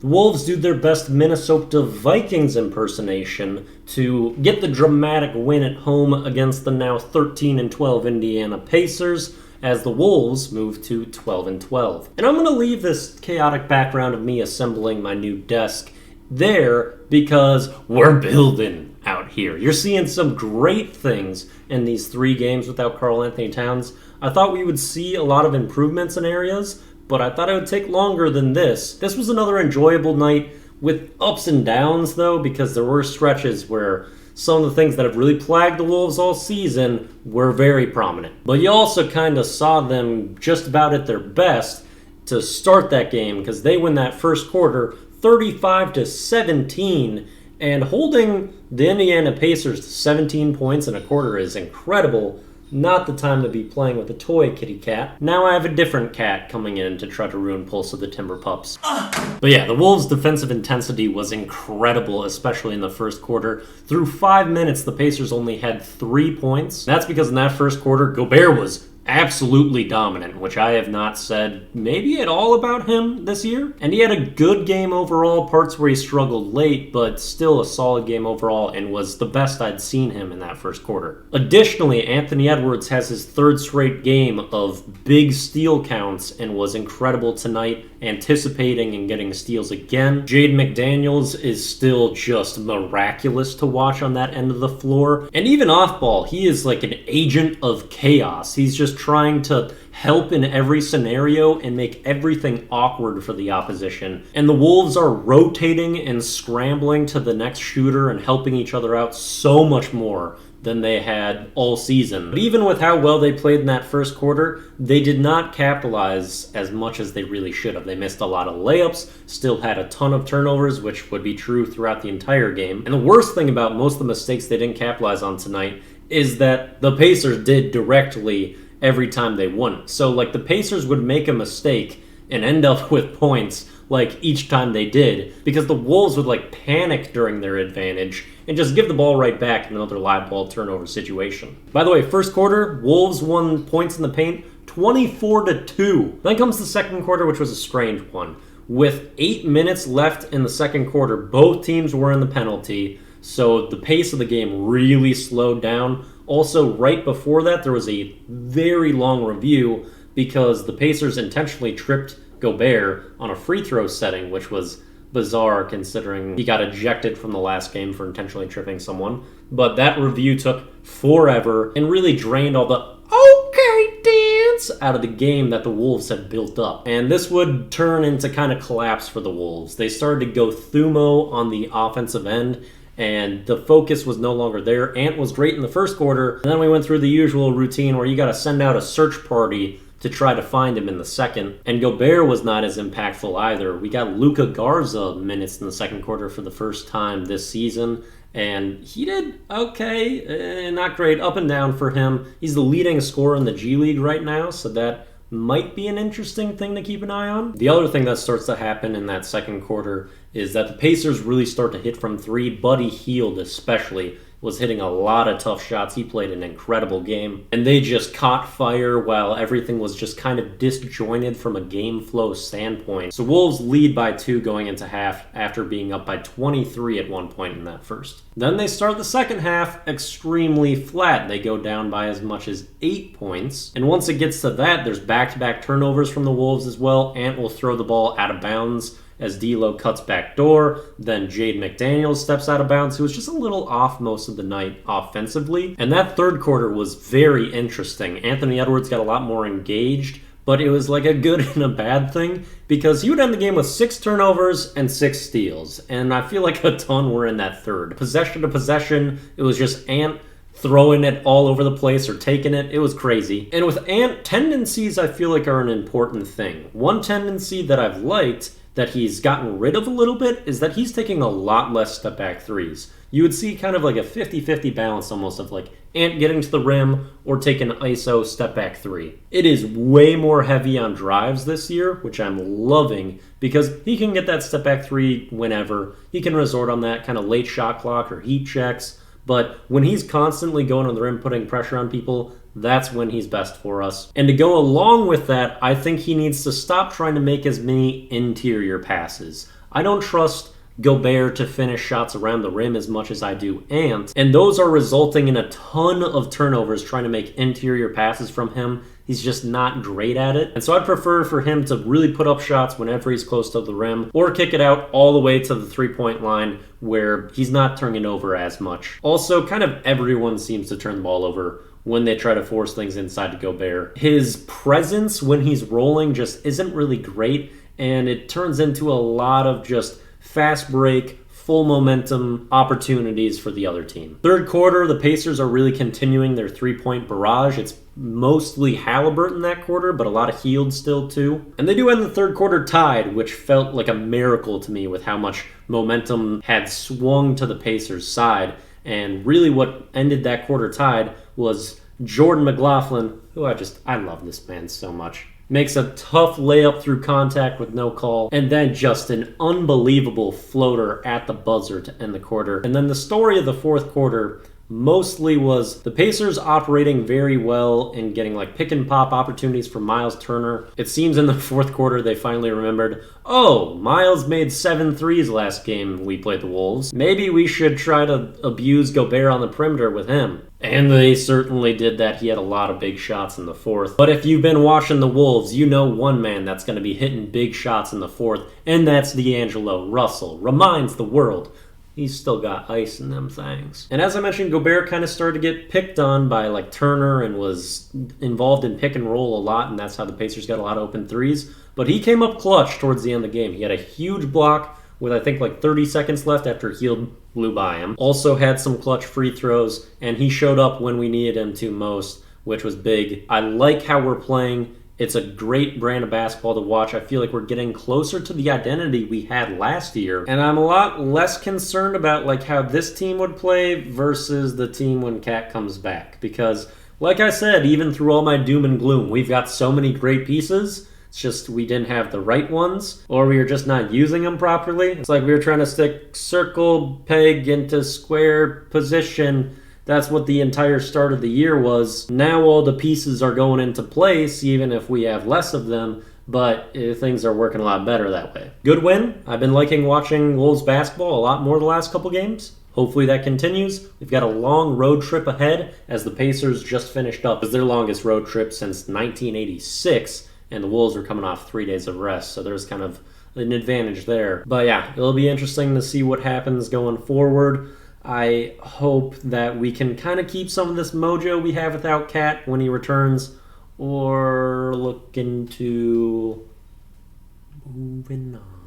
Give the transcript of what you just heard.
The Wolves do their best Minnesota Vikings impersonation to get the dramatic win at home against the now 13-12 Indiana Pacers as the Wolves move to 12-12. And I'm going to leave this chaotic background of me assembling my new desk there because we're building out here. You're seeing some great things in these 3 games without Karl Anthony Towns. I thought we would see a lot of improvements in areas, but I thought it would take longer than this. This was another enjoyable night with ups and downs, though, because there were stretches where some of the things that have really plagued the Wolves all season were very prominent. But you also kind of saw them just about at their best to start that game because they win that first quarter 35-17, and holding the Indiana Pacers to 17 points in a quarter is incredible. Not the time to be playing with a toy, kitty cat. Now I have a different cat coming in to try to ruin Pulse of the Timberpups. But yeah, the Wolves' defensive intensity was incredible, especially in the first quarter. Through 5 minutes, the Pacers only had 3 points. That's because in that first quarter, Gobert was absolutely dominant, which I have not said maybe at all about him this year. And he had a good game overall, parts where he struggled late, but still a solid game overall and was the best I'd seen him in that first quarter. Additionally, Anthony Edwards has his 3rd straight game of big steal counts and was incredible tonight, anticipating and getting steals again. Jaden McDaniels is still just miraculous to watch on that end of the floor. And even off ball, he is like an agent of chaos. He's just trying to help in every scenario and make everything awkward for the opposition. And the Wolves are rotating and scrambling to the next shooter and helping each other out so much more than they had all season. But even with how well they played in that first quarter, they did not capitalize as much as they really should have. They missed a lot of layups, still had a ton of turnovers, which would be true throughout the entire game. And the worst thing about most of the mistakes they didn't capitalize on tonight is that the Pacers did directly every time they won. So like the Pacers would make a mistake and end up with points like each time they did, because the Wolves would like panic during their advantage and just give the ball right back in another live ball turnover situation. By the way, first quarter, Wolves won points in the paint 24-2. Then comes the second quarter, which was a strange one. With 8 minutes left in the second quarter, both teams were in the penalty, so the pace of the game really slowed down. Also, right before that, there was a very long review because the Pacers intentionally tripped Gobert on a free throw setting, which was bizarre considering he got ejected from the last game for intentionally tripping someone. But that review took forever and really drained all the okay dance out of the game that the Wolves had built up. And this would turn into kind of collapse for the Wolves. They started to go Thumo on the offensive end, and the focus was no longer there. Ant was great in the first quarter, and then we went through the usual routine where you got to send out a search party to try to find him in the second. And Gobert was not as impactful either. We got Luka Garza minutes in the second quarter for the first time this season, and he did okay, not great, up and down for him. He's the leading scorer in the G League right now, so that might be an interesting thing to keep an eye on. The other thing that starts to happen in that second quarter is that the Pacers really start to hit from 3. Buddy Hield especially was hitting a lot of tough shots. He played an incredible game. And they just caught fire while everything was just kind of disjointed from a game flow standpoint. So Wolves lead by 2 going into half after being up by 23 at one point in that first. Then they start the second half extremely flat. They go down by as much as 8 points. And once it gets to that, there's back-to-back turnovers from the Wolves as well. Ant will throw the ball out of bounds as D'Lo cuts back door. Then Jaden McDaniels steps out of bounds, who was just a little off most of the night offensively. And that third quarter was very interesting. Anthony Edwards got a lot more engaged, but it was like a good and a bad thing because he would end the game with 6 turnovers and 6 steals. And I feel like a ton were in that third. Possession to possession, it was just Ant throwing it all over the place or taking it. It was crazy. And with Ant, tendencies I feel like are an important thing. One tendency that I've liked that he's gotten rid of a little bit is that he's taking a lot less step-back threes. You would see kind of like a 50-50 balance almost of like Ant getting to the rim or taking an ISO step-back 3. It is way more heavy on drives this year, which I'm loving because he can get that step-back 3 whenever. He can resort on that kind of late shot clock or heat checks. But when he's constantly going on the rim, putting pressure on people, that's when he's best for us. And to go along with that, I think he needs to stop trying to make as many interior passes. I don't trust Gobert to finish shots around the rim as much as I do Ant, and those are resulting in a ton of turnovers trying to make interior passes from him. He's just not great at it. And so I'd prefer for him to really put up shots whenever he's close to the rim, or kick it out all the way to the three-point line where he's not turning it over as much. Also, kind of everyone seems to turn the ball over when they try to force things inside to Gobert. His presence when he's rolling just isn't really great, and it turns into a lot of just fast break, full momentum opportunities for the other team. Third quarter, the Pacers are really continuing their three-point barrage. It's mostly Halliburton that quarter, but a lot of Hield still too. And they do end the third quarter tied, which felt like a miracle to me with how much momentum had swung to the Pacers' side. And really what ended that quarter tied was Jordan McLaughlin, who I love this man so much. Makes a tough layup through contact with no call, and then just an unbelievable floater at the buzzer to end the quarter. And then the story of the fourth quarter mostly was the Pacers operating very well and getting like pick and pop opportunities for Miles Turner. It seems in the fourth quarter they finally remembered, oh, Miles made 7 threes last game we played the Wolves. Maybe we should try to abuse Gobert on the perimeter with him. And they certainly did that. He had a lot of big shots in the fourth. But if you've been watching the Wolves, you know one man that's going to be hitting big shots in the fourth, and that's D'Angelo Russell. Reminds the world he's still got ice in them things. And as I mentioned, Gobert kind of started to get picked on by like Turner and was involved in pick and roll a lot, and that's how the Pacers got a lot of open threes. But he came up clutch towards the end of the game. He had a huge block with I think like 30 seconds left after Hield blew by him. Also had some clutch free throws, and he showed up when we needed him to most, which was big. I like how we're playing. It's a great brand of basketball to watch. I feel like we're getting closer to the identity we had last year. And I'm a lot less concerned about like how this team would play versus the team when Cat comes back. Because, like I said, even through all my doom and gloom, we've got so many great pieces. It's just we didn't have the right ones, or we were just not using them properly. It's like we were trying to stick circle peg into square position. That's what the entire start of the year was. Now all the pieces are going into place, even if we have less of them, but things are working a lot better that way. Good win. I've been liking watching Wolves basketball a lot more the last couple games. Hopefully that continues. We've got a long road trip ahead as the Pacers just finished up. It's their longest road trip since 1986. And the Wolves were coming off 3 days of rest, so there's kind of an advantage there. But yeah, it'll be interesting to see what happens going forward. I hope that we can kind of keep some of this mojo we have without Cat when he returns, or look into moving on.